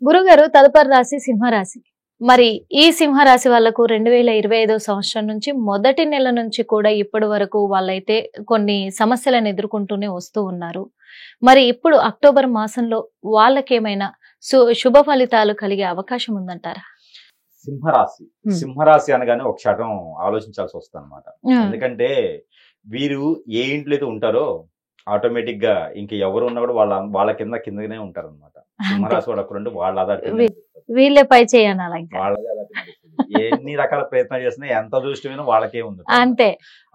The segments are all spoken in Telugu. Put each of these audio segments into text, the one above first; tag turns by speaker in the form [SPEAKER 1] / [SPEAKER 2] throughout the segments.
[SPEAKER 1] గురుగారు తదుపరి రాశి సింహరాశి. మరి ఈ సింహరాశి వాళ్ళకు 2025 సంవత్సరం నుంచి మొదటి నెల నుంచి కూడా ఇప్పటి వరకు వాళ్ళైతే కొన్ని సమస్యలను ఎదుర్కొంటూనే వస్తూ ఉన్నారు. మరి ఇప్పుడు అక్టోబర్ మాసంలో వాళ్ళకేమైనా శుభ ఫలితాలు కలిగే అవకాశం ఉందంటారా?
[SPEAKER 2] సింహరాశి సింహరాశి అనగానే ఒక క్షణం ఆలోచించాల్సి వస్తుంది అనమాట. ఎందుకంటే వీరు ఏ ఇంట్లో అయితే ఉంటారో ఆటోమేటిక్ గా ఇంక ఎవరు ఉన్నా కూడా వాళ్ళ కిందనే ఉంటారు అనమాట. సింహరాశి వాడు అక్కడ ఉంటే వాళ్ళ
[SPEAKER 1] వీళ్ళే పై చేయనాలి,
[SPEAKER 2] ఎన్ని రకాల ప్రయత్నాలు చేసినా ఎంత అదృష్టమైనా వాళ్ళకే ఉంది
[SPEAKER 1] అంతే.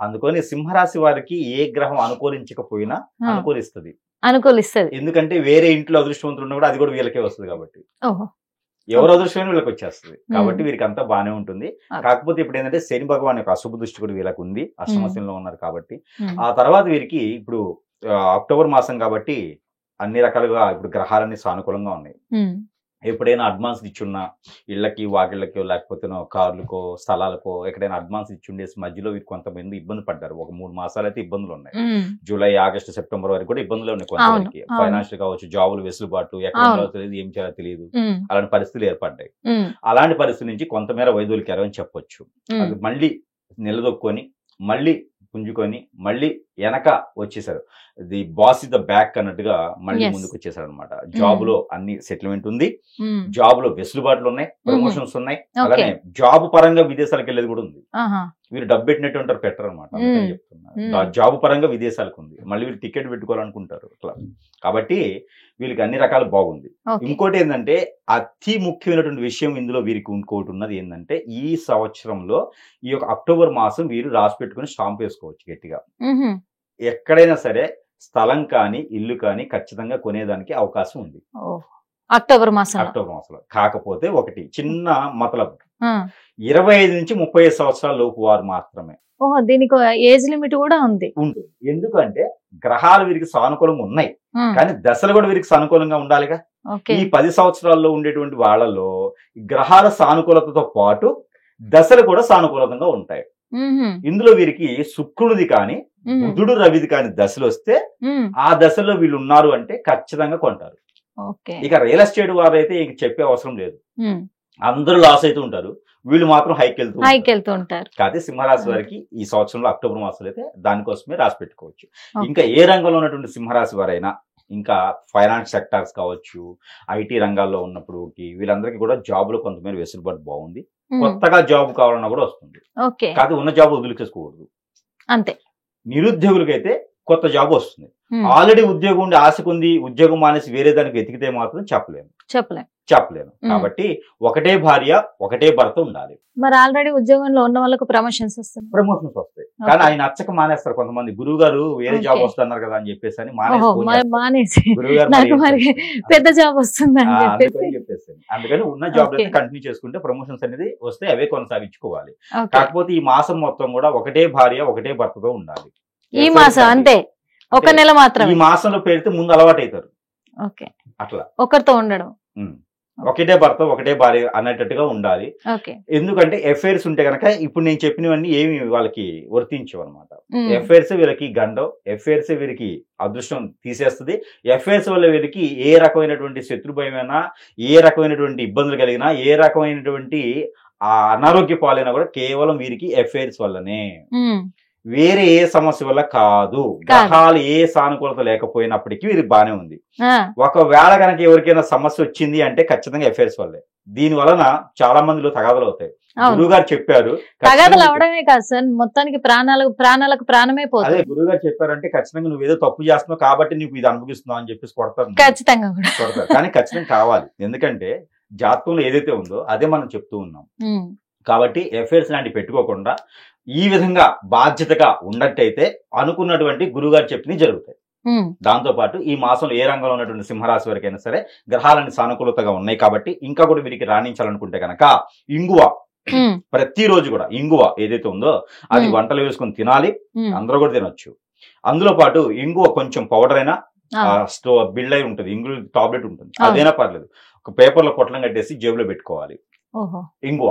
[SPEAKER 2] అందుకని సింహరాశి వారికి ఏ గ్రహం అనుకూలించకపోయినా అనుకూలిస్తుంది. ఎందుకంటే వేరే ఇంట్లో అదృష్టవంతులు ఉన్నా కూడా అది కూడా వీళ్ళకే వస్తుంది కాబట్టి ఎవరు అదృష్టమైన వీళ్ళకి వచ్చేస్తుంది కాబట్టి వీరికి అంతా బాగానే ఉంటుంది. కాకపోతే ఇప్పుడు ఏంటంటే శని భగవాన్ యొక్క అశుభ దృష్టి కూడా వీళ్ళకి ఉంది, అష్టమశనిలో ఉన్నారు కాబట్టి. ఆ తర్వాత వీరికి ఇప్పుడు అక్టోబర్ మాసం కాబట్టి అన్ని రకాలుగా ఇప్పుడు గ్రహాలన్నీ సానుకూలంగా ఉన్నాయి. ఎప్పుడైనా అడ్వాన్స్ ఇచ్చున్నా ఇళ్లకి వాకిళ్ళకి లేకపోతే కార్లకో స్థలాలకో ఎక్కడైనా అడ్వాన్స్ ఇచ్చుండేసి మధ్యలో వీరు కొంతమంది ఇబ్బంది పడ్డారు. ఒక 3 మాసాలు అయితే ఇబ్బందులు ఉన్నాయి. జూలై, ఆగస్టు, సెప్టెంబర్ వరకు కూడా ఇబ్బందులు ఉన్నాయి. కొంతమందికి ఫైనాన్షియల్ కావచ్చు, జాబులు వెసులుబాటు ఎక్కడ తెలియదు, ఏం చేయాలో తెలియదు, అలాంటి పరిస్థితులు ఏర్పడ్డాయి. అలాంటి పరిస్థితి నుంచి కొంతమేర వైదొలికారు అని చెప్పొచ్చు. అది మళ్ళీ నిలదొక్కొని మళ్ళీ పుంజుకొని మళ్ళీ వెనక వచ్చేసారు. The boss is the back అన్నట్టుగా మళ్ళీ ముందుకు వచ్చేసారు అనమాట. జాబ్ లో అన్ని సెటిల్మెంట్ ఉంది, జాబ్ లో వెసులుబాట్లు ఉన్నాయి, ప్రమోషన్స్ ఉన్నాయి, అలానే జాబ్ పరంగా విదేశాలకు వెళ్ళేది కూడా ఉంది. వీరు డబ్బు పెట్టినట్టు ఉంటారు, పెట్టరు అనమాట. అందుకని చెప్తున్నా జాబ్ పరంగా విదేశాలకు ఉంది, మళ్ళీ వీళ్ళు టికెట్ పెట్టుకోవాలనుకుంటారు అట్లా. కాబట్టి వీళ్ళకి అన్ని రకాలు బాగుంది. ఇంకోటి ఏంటంటే అతి ముఖ్యమైనటువంటి విషయం ఇందులో వీరికి ఇంకోటి ఉన్నది ఏంటంటే ఈ సంవత్సరంలో ఈ యొక్క అక్టోబర్ మాసం వీరు రాసి పెట్టుకుని స్టాంప్ వేసుకోవచ్చు గట్టిగా. ఎక్కడైనా సరే స్థలం కానీ ఇల్లు కానీ ఖచ్చితంగా కొనేదానికి అవకాశం ఉంది
[SPEAKER 1] అక్టోబర్ మాసంలో.
[SPEAKER 2] కాకపోతే ఒకటి చిన్న మతలబ్ 25 నుంచి 30 సంవత్సరాల లోపు వారు మాత్రమే.
[SPEAKER 1] దీనికి ఏజ్ లిమిట్ కూడా ఉంటుంది.
[SPEAKER 2] ఎందుకంటే గ్రహాలు వీరికి సానుకూలంగా ఉన్నాయి, కానీ దశలు కూడా వీరికి సానుకూలంగా ఉండాలిగా. ఈ 10 సంవత్సరాల్లో ఉండేటువంటి వాళ్ళలో గ్రహాల సానుకూలతతో పాటు దశలు కూడా సానుకూలంగా ఉంటాయి. ఇందులో వీరికి శుక్రుడిది కానీ బుధుడు రవిది కానీ దశలు వస్తే ఆ దశలో వీళ్ళు ఉన్నారు అంటే ఖచ్చితంగా కొంటారు. ఇక రియల్ ఎస్టేట్ వారు అయితే ఇంక చెప్పే అవసరం లేదు, అందరూ లాస్ అయితే ఉంటారు, వీళ్ళు మాత్రం హైక్ వెళ్తూ ఉంటారు. కాకపోతే సింహరాశి వారికి ఈ సంవత్సరంలో అక్టోబర్ మాసంలో అయితే దానికోసమే రాసి పెట్టుకోవచ్చు. ఇంకా ఏ రంగంలో ఉన్నటువంటి సింహరాశి వారైనా, ఇంకా ఫైనాన్స్ సెక్టార్స్ కావచ్చు, ఐటీ రంగాల్లో ఉన్నప్పుడు వీళ్ళందరికీ కూడా జాబ్ లో కొంతమేర వెసులుబాటు బాగుంది. కొత్తగా జాబ్ కావాలన్నా కూడా వస్తుంది. కాదు ఉన్న జాబ్ వదిలిచేసుకోకూడదు అంతే. నిరుద్యోగులకైతే కొత్త జాబ్ వస్తుంది. ఆల్రెడీ ఉద్యోగం ఉండి ఆశకుంది, ఉద్యోగం మానేసి వేరే దానికి వెతికితే మాత్రం చెప్పలేము. కాబట్టి ఒకటే భార్య ఒకటే భర్త ఉండాలి.
[SPEAKER 1] మరి ఆల్రెడీ ఉద్యోగంలో ఉన్న వాళ్ళకు ప్రమోషన్స్ వస్తాయి.
[SPEAKER 2] కానీ ఆయన నచ్చక మానేస్తారు కొంతమంది. గురువు గారు వేరే జాబ్ వస్తున్నారు కదా అని చెప్పేసి అని
[SPEAKER 1] మానేసి పెద్ద జాబ్ వస్తుంది
[SPEAKER 2] చెప్పేసి అందుకని ఉన్న జాబ్ అయితే కంటిన్యూ చేసుకుంటే ప్రమోషన్స్ అనేది వస్తే అవే కొనసాగించుకోవాలి. కాకపోతే ఈ మాసం మొత్తం కూడా ఒకటే భార్య ఒకటే భర్తతో ఉండాలి.
[SPEAKER 1] ఈ మాసం అంతే, ఒక నెల మాత్రం.
[SPEAKER 2] ఈ మాసంలో పెడితే ముందు అలవాటు అవుతారు. అట్లా
[SPEAKER 1] ఒకరితో ఉండడం,
[SPEAKER 2] ఒకటే భర్త ఒకటే భార్య అనేటట్టుగా ఉండాలి. ఎందుకంటే ఎఫైర్స్ ఉంటే కనుక ఇప్పుడు నేను చెప్పినవన్నీ ఏమి వాళ్ళకి వర్తించవు అనమాట. ఎఫైర్స్ వీళ్ళకి గండం, ఎఫైర్స్ వీరికి అదృష్టం తీసేస్తుంది. ఎఫైర్స్ వల్ల వీరికి ఏ రకమైనటువంటి శత్రుభయమైనా, ఏ రకమైనటువంటి ఇబ్బందులు కలిగినా, ఏ రకమైనటువంటి అనారోగ్య పాలైనా కూడా కేవలం వీరికి ఎఫైర్స్ వల్లనే, వేరే ఏ సమస్య వల్ల కాదు. గ్రహాలు ఏ సానుకూలత లేకపోయినప్పటికీ వీరికి బానే ఉంది. ఒకవేళ కనుక ఎవరికైనా సమస్య వచ్చింది అంటే ఖచ్చితంగా ఎఫైర్స్ వల్లే. దీని వలన చాలా మందిలో తగాదలు అవుతాయి. గురువు గారు చెప్పారు,
[SPEAKER 1] తగాదలు అవడమే కాదు సార్, మొత్తానికి ప్రాణాలకు ప్రాణమే పోతుంది.
[SPEAKER 2] అదే గురువు గారు చెప్పారంటే ఖచ్చితంగా నువ్వు ఏదో తప్పు చేస్తున్నావు కాబట్టి నువ్వు ఇది అనుభవిస్తున్నావు అని చెప్పేసి కొడతారు.
[SPEAKER 1] ఖచ్చితంగా
[SPEAKER 2] కొడతారు, కానీ ఖచ్చితంగా కావాలి. ఎందుకంటే జాతకంలో ఏదైతే ఉందో అదే మనం చెప్తూ ఉన్నాం. కాబట్టి ఎఫైర్స్ లాంటివి పెట్టుకోకుండా ఈ విధంగా బాధ్యతగా ఉన్నట్టయితే అనుకున్నటువంటి గురువుగారు చెప్పింది జరుగుతాయి. దాంతో పాటు ఈ మాసంలో ఏ రంగంలో ఉన్నటువంటి సింహరాశి వరకైనా సరే గ్రహాలన్నీ సానుకూలతగా ఉన్నాయి కాబట్టి ఇంకా కూడా వీరికి రాణించాలనుకుంటే కనుక ఇంగువ ప్రతిరోజు కూడా ఇంగువ ఏదైతే ఉందో అది వంటలు వేసుకొని తినాలి, అందరూ కూడా తినొచ్చు. అందులో పాటు ఇంగువ కొంచెం పౌడర్ అయినా బిల్డ్ అయి ఉంటుంది, ఇంగువ టాబ్లెట్ ఉంటుంది, అదైనా పర్లేదు, ఒక పేపర్లో పొట్లం కట్టేసి జేబులో పెట్టుకోవాలి. ఇంగువ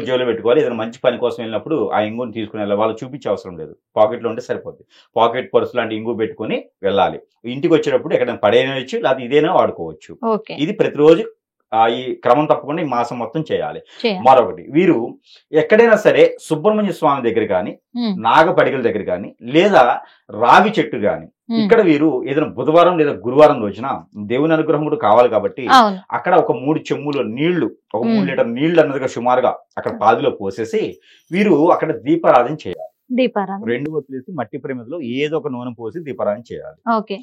[SPEAKER 2] జేబులో పెట్టుకోవాలి. ఏదైనా మంచి పని కోసం వెళ్ళినప్పుడు ఆ ఇంగుని తీసుకుని వెళ్ళాలి. వాళ్ళు చూపించే అవసరం లేదు, పాకెట్ లో ఉంటే సరిపోద్ది. పాకెట్ పర్స్ లాంటి ఇంగు పెట్టుకుని వెళ్ళాలి. ఇంటికి వచ్చేటప్పుడు ఎక్కడైనా పడేయచ్చు, లేకపోతే ఇదేనా వాడుకోవచ్చు. ఇది ప్రతిరోజు ఈ క్రమం తప్పకుండా ఈ మాసం మొత్తం చేయాలి.
[SPEAKER 1] చేయాలి.
[SPEAKER 2] మరొకటి, వీరు ఎక్కడైనా సరే సుబ్రహ్మణ్య స్వామి దగ్గర కానీ,
[SPEAKER 1] ఉమ్,
[SPEAKER 2] నాగపడిగల దగ్గర కానీ, లేదా రావి చెట్టు గాని,
[SPEAKER 1] ఉమ్,
[SPEAKER 2] ఇక్కడ వీరు ఏదైనా బుధవారం లేదా గురువారం రోజున దేవుని అనుగ్రహం కూడా కావాలి కాబట్టి
[SPEAKER 1] అవును.
[SPEAKER 2] అక్కడ ఒక 3 చెంబులు నీళ్లు, ఒక 3
[SPEAKER 1] ఉమ్,
[SPEAKER 2] లీటర్ నీళ్లు అన్నదిగా సుమారుగా అక్కడ పాదిలో పోసేసి వీరు అక్కడ దీపారాధన చేయాలి.
[SPEAKER 1] దీపారాధన.
[SPEAKER 2] 2 వదిలేసి మట్టి ప్రమిదలో ఏదో ఒక నూనె పోసి దీపారాధన చేయాలి.
[SPEAKER 1] ఓకే.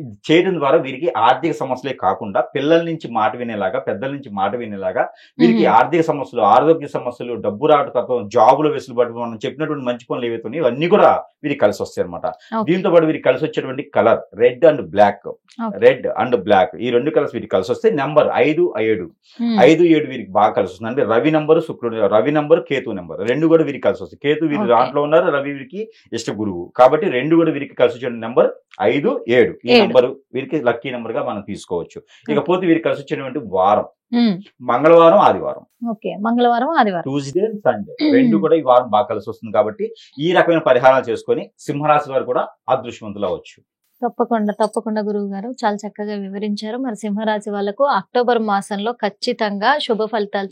[SPEAKER 2] ఇది చేయడం ద్వారా వీరికి ఆర్థిక సమస్యలే కాకుండా పిల్లల నుంచి మాట వినేలాగా, పెద్దల నుంచి మాట వినేలాగా వీరికి
[SPEAKER 1] ఉమ్,
[SPEAKER 2] ఆర్థిక సమస్యలు, ఆరోగ్య సమస్యలు, డబ్బు రావడం తప్ప జాబులో వెసులుబాటు, మనం చెప్పినటువంటి మంచి పనులు ఏవైతే ఉన్నాయో ఇవన్నీ కూడా వీరికి కలిసి వస్తాయి అనమాట.
[SPEAKER 1] ఓకే.
[SPEAKER 2] దీంతో పాటు వీరికి కలిసి వచ్చేటువంటి colour red and black,
[SPEAKER 1] okay.
[SPEAKER 2] Red and black ఈ 2 కలర్స్ వీరికి కలిసి వస్తే నెంబర్ 5, 7
[SPEAKER 1] ఉమ్,
[SPEAKER 2] 5, 7 వీరికి బాగా కలిసి వస్తుంది. అంటే రవి నంబరు, శుక్రుడు, రవి నంబరు, కేతు నెంబర్ 2 కూడా వీరికి కలిసి వస్తుంది. కేతు వీరి
[SPEAKER 1] ఓకే.
[SPEAKER 2] దాంట్లో ఉన్నారు, రవి వీరికి ఇష్ట గురువు కాబట్టి 2 కూడా వీరికి కలిసి వచ్చే నెంబర్ 5, 7 ఈ
[SPEAKER 1] 7.
[SPEAKER 2] నంబరు వీరికి లక్కీ నెంబర్ గా మనం తీసుకోవచ్చు. ఇకపోతే వీరికి కలిసి వచ్చేటువంటి వారం
[SPEAKER 1] ఉమ్,
[SPEAKER 2] మంగళవారం, ఆదివారం,
[SPEAKER 1] ఓకే. మంగళవారం, ఆదివారం.
[SPEAKER 2] ట్యూస్డే, సండే 2 కూడా ఈ వారం బాగా కలిసి వస్తుంది. కాబట్టి ఈ రకమైన పరిహారాలు చేసుకొని సింహరాశి వారు కూడా అదృష్టవంతులు అవ్వచ్చు.
[SPEAKER 1] తప్పకుండా తప్పకుండా గురువు గారు చాలా చక్కగా వివరించారు. మరి సింహరాశి వాళ్ళకు అక్టోబర్ మాసంలో ఖచ్చితంగా శుభ ఫలితాలు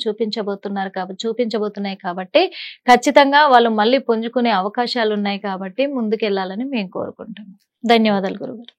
[SPEAKER 1] చూపించబోతున్నాయి కాబట్టి ఖచ్చితంగా వాళ్ళు మళ్ళీ పుంజుకునే అవకాశాలు ఉన్నాయి కాబట్టి ముందుకెళ్లాలని మేము కోరుకుంటున్నాం. ధన్యవాదాలు గురువు గారు.